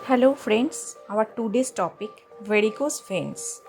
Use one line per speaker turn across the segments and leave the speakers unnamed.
Hello friends, our today's topic varicose veins.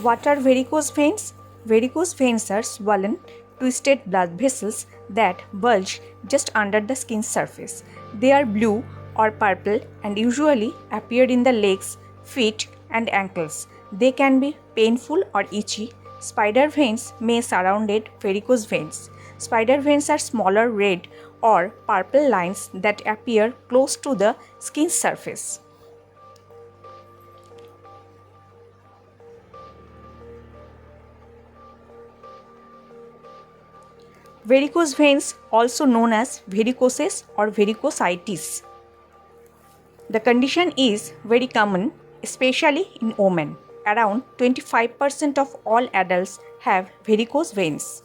What are varicose veins? Varicose veins are swollen, twisted blood vessels that bulge just under the skin surface. They are blue or purple and usually appear in the legs, feet, and ankles. They can be painful or itchy. Spider veins may surround varicose veins. Spider veins are smaller red or purple lines that appear close to the skin surface. Varicose veins, also known as varicosis or varicositis. The condition is very common, especially in women. Around 25% of all adults have varicose veins.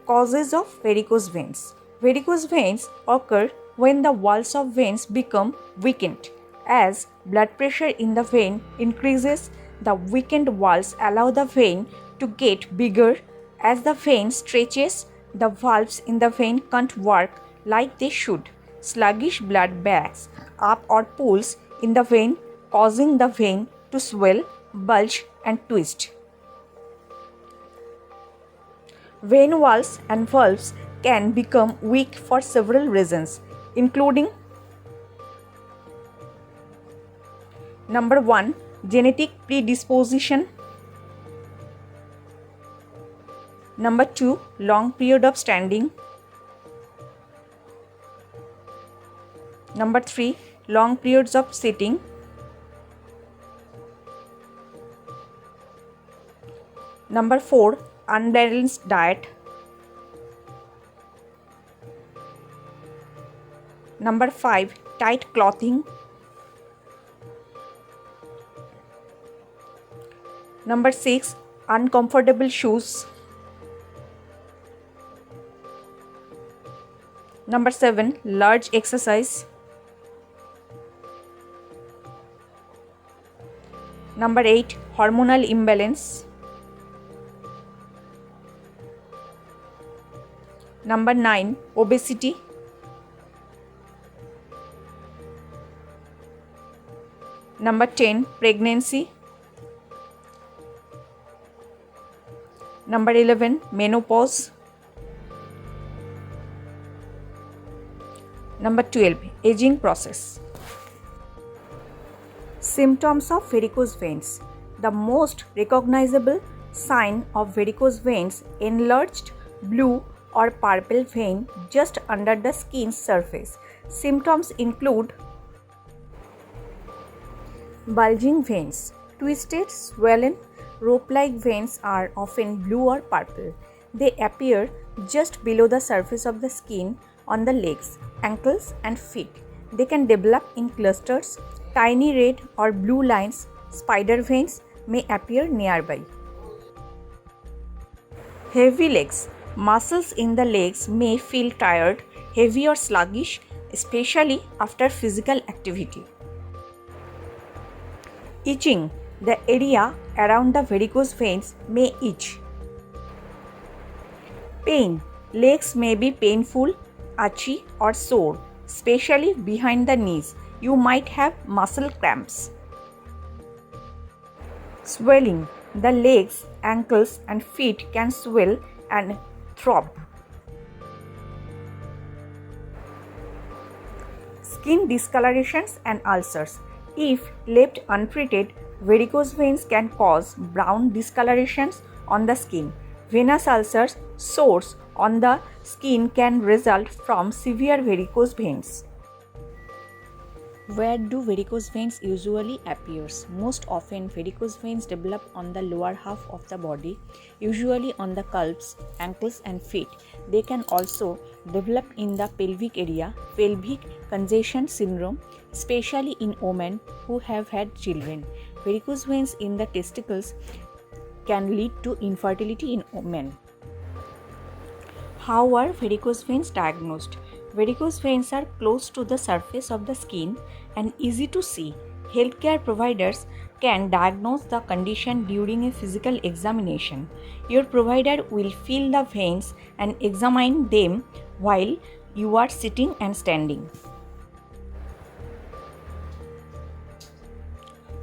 Causes of varicose veins. Varicose veins occur when the walls of veins become weakened. As blood pressure in the vein increases, the weakened walls allow the vein to get bigger. As the vein stretches, the valves in the vein can't work like they should. Sluggish blood backs up or pulls in the vein, causing the vein to swell, bulge, and twist. Vein walls and valves can become weak for several reasons, including number 1, genetic predisposition. Number 2, long period of standing. Number 3, long periods of sitting. Number 4, unbalanced diet. Number 5, tight clothing. Number 6, uncomfortable shoes. Number 7, large exercise. Number 8, hormonal imbalance. Number 9, obesity. Number 10, pregnancy. Number 11, menopause. Number 12, aging process. Symptoms of varicose veins. The most recognizable sign of varicose veins: enlarged blue or purple vein just under the skin's surface. Symptoms include bulging veins. Twisted, swollen, rope-like veins are often blue or purple. They appear just below the surface of the skin on the legs, ankles, and feet. They can develop in clusters. Tiny red or blue lines, spider veins, may appear nearby. Heavy legs. Muscles in the legs may feel tired, heavy, or sluggish, especially after physical activity. Itching. The area around the varicose veins may itch. Pain. Legs may be painful, itchy, or sore, especially behind the knees. You might have muscle cramps. Swelling. The legs, ankles, and feet can swell and throb. Skin discolorations and ulcers. If left untreated, varicose veins can cause brown discolorations on the skin. Venous ulcers, sores on the skin, can result from severe varicose veins. Where do varicose veins usually appear? Most often, varicose veins develop on the lower half of the body, usually on the calves, ankles, and feet. They can also develop in the pelvic area, pelvic congestion syndrome, especially in women who have had children. Varicose veins in the testicles can lead to infertility in women. How are varicose veins diagnosed? Varicose veins are close to the surface of the skin and easy to see. healthcare providers can diagnose the condition during a physical examination. Your provider will feel the veins and examine them while you are sitting and standing.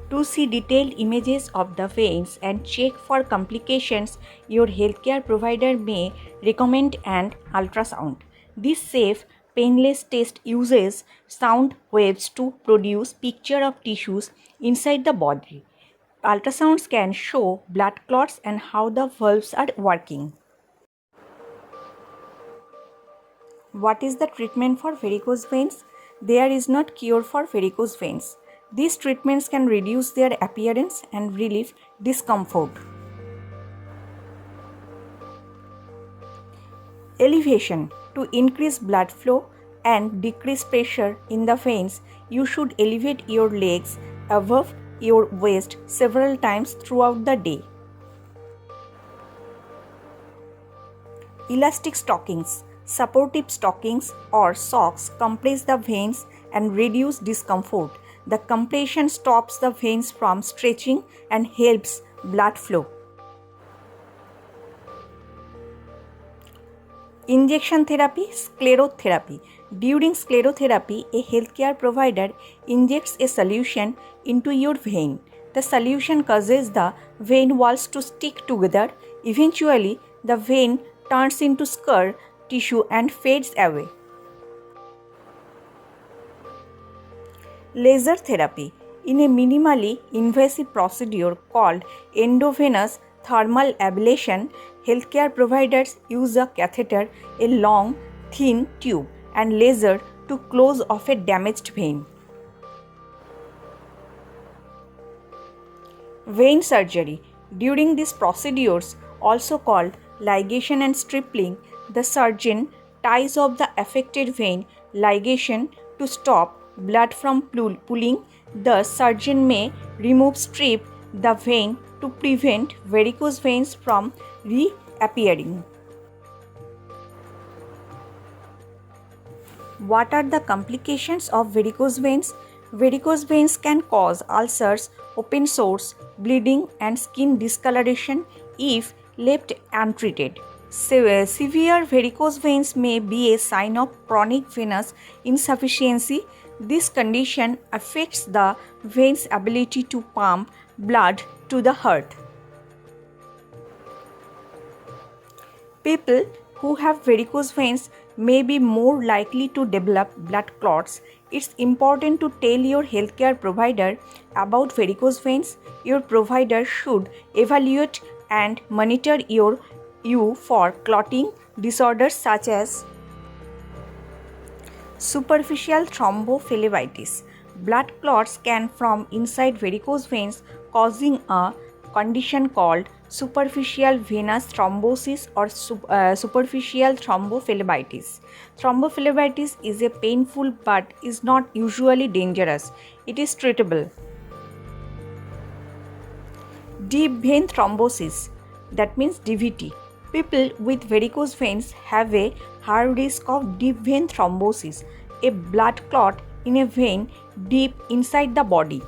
To see detailed images of the veins and check for complications, your healthcare provider may recommend an ultrasound. This safe, painless test uses sound waves to produce picture of tissues inside the body. Ultrasounds can show blood clots and how the valves are working. What is the treatment for varicose veins? There is not cure for varicose veins. These treatments can reduce their appearance and relieve discomfort. Elevation. To increase blood flow and decrease pressure in the veins, you should elevate your legs above your waist several times throughout the day. Elastic stockings. Supportive stockings or socks compress the veins and reduce discomfort. The compression stops the veins from stretching and helps blood flow. Injection therapy, sclerotherapy. During sclerotherapy, a healthcare provider injects a solution into your vein. The solution causes the vein walls to stick together. Eventually, the vein turns into scar tissue and fades away. Laser therapy. In a minimally invasive procedure called endovenous thermal ablation, healthcare providers use a catheter, a long, thin tube, and laser to close off a damaged vein. Vein surgery. During these procedures, also called ligation and stippling, the surgeon ties up the affected vein ligation to stop blood from pooling. The surgeon may strip the vein to prevent varicose veins from reappearing. What are the complications of varicose veins? Varicose veins can cause ulcers, open sores, bleeding, and skin discoloration if left untreated. Severe varicose veins may be a sign of chronic venous insufficiency. This condition affects the vein's ability to pump blood to the heart. People who have varicose veins may be more likely to develop blood clots. It's important to tell your healthcare provider about varicose veins. Your provider should evaluate and monitor you for clotting disorders such as superficial thrombophlebitis. Blood clots can form inside varicose veins, causing a condition called superficial venous thrombosis or superficial thrombophlebitis. Thrombophlebitis is a painful but is not usually dangerous. It is treatable. Deep vein thrombosis, that means DVT. People with varicose veins have a high risk of deep vein thrombosis, a blood clot in a vein deep inside the body.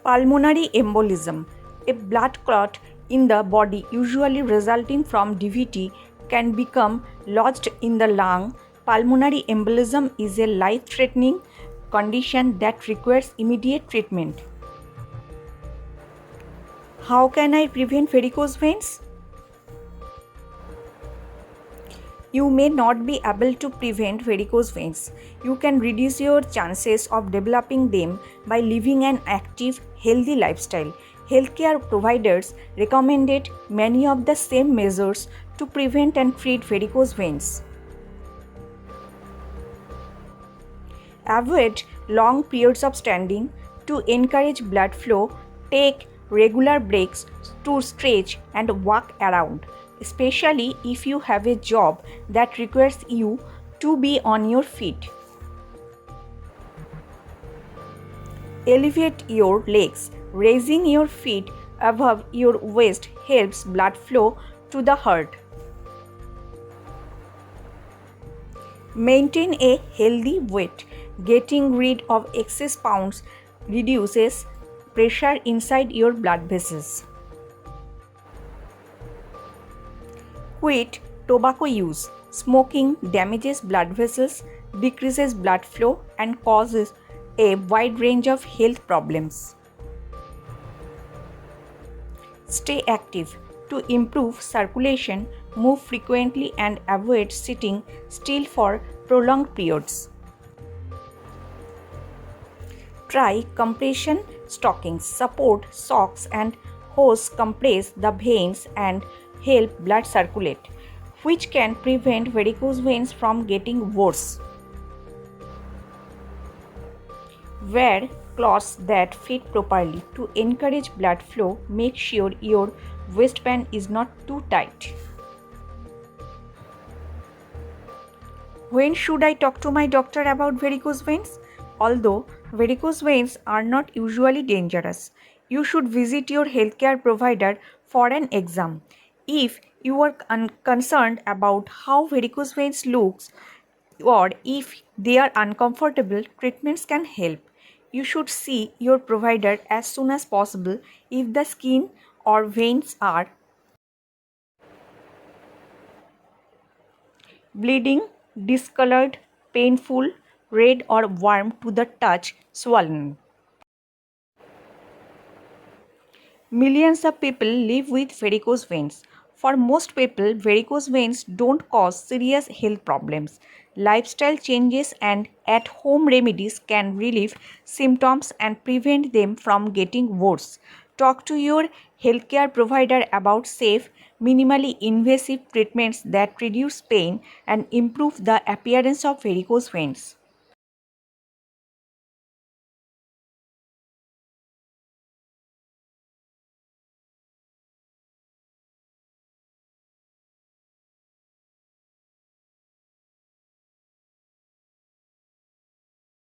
Pulmonary embolism, a blood clot in the body usually resulting from DVT can become lodged in the lung. Pulmonary embolism is a life-threatening condition that requires immediate treatment. How can I prevent varicose veins? You may not be able to prevent varicose veins. You can reduce your chances of developing them by living an active, healthy lifestyle. Healthcare providers recommended many of the same measures to prevent and treat varicose veins. Avoid long periods of standing. To encourage blood flow, take regular breaks to stretch and walk around, especially if you have a job that requires you to be on your feet. Elevate your legs. Raising your feet above your waist helps blood flow to the heart. Maintain a healthy weight. Getting rid of excess pounds reduces pressure inside your blood vessels. Quit tobacco use. Smoking damages blood vessels, decreases blood flow, and causes a wide range of health problems. Stay active. To improve circulation, move frequently and avoid sitting still for prolonged periods. Try compression stockings. Support socks and hose compress the veins and help blood circulate, which can prevent varicose veins from getting worse. Wear cloths that fit properly to encourage blood flow. Make sure your waistband is not too tight. When should I talk to my doctor about varicose veins? Although varicose veins are not usually dangerous, you should visit your healthcare provider for an exam. If you are concerned about how varicose veins looks or if they are uncomfortable, treatments can help. You should see your provider as soon as possible if the skin or veins are bleeding, discolored, painful, red or warm to the touch, swollen. Millions of people live with varicose veins. For most people, varicose veins don't cause serious health problems. Lifestyle changes and at home remedies can relieve symptoms and prevent them from getting worse. Talk to your healthcare provider about safe, minimally invasive treatments that reduce pain and improve the appearance of varicose veins.